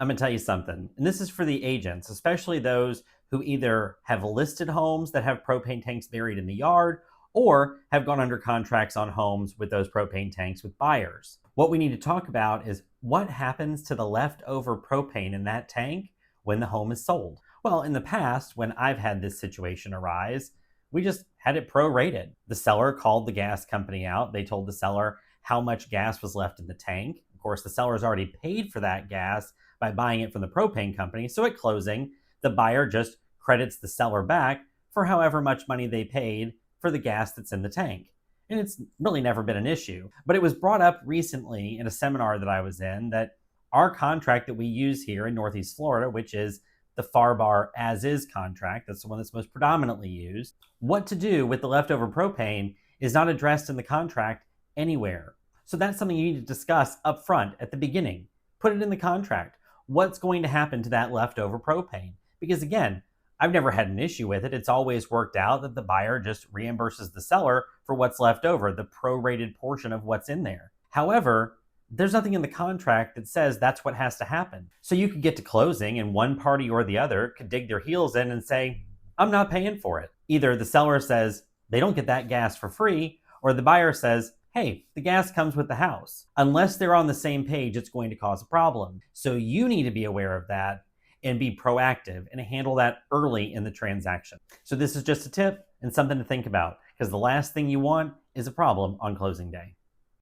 I'm going to tell you something, and this is for the agents, especially those who either have listed homes that have propane tanks buried in the yard or have gone under contracts on homes with those propane tanks with buyers. What we need to talk about is what happens to the leftover propane in that tank when the home is sold. Well, in the past, when I've had this situation arise, we just had it prorated. The seller called the gas company out. They told the seller how much gas was left in the tank. Of course, the seller's already paid for that gas by buying it from the propane company. So at closing, the buyer just credits the seller back for however much money they paid for the gas that's in the tank. And it's really never been an issue. But it was brought up recently in a seminar that I was in that our contract that we use here in Northeast Florida, which is the FAR/BAR as-is contract, that's the one that's most predominantly used, what to do with the leftover propane is not addressed in the contract anywhere. So that's something you need to discuss up front at the beginning. Put it in the contract. What's going to happen to that leftover propane? Because again, I've never had an issue with it. It's always worked out that the buyer just reimburses the seller for what's left over, the prorated portion of what's in there. However, there's nothing in the contract that says that's what has to happen. So you could get to closing and one party or the other could dig their heels in and say, I'm not paying for it. Either the seller says they don't get that gas for free, or the buyer says, hey, the gas comes with the house. Unless they're on the same page, it's going to cause a problem. So you need to be aware of that and be proactive and handle that early in the transaction. So this is just a tip and something to think about, because the last thing you want is a problem on closing day.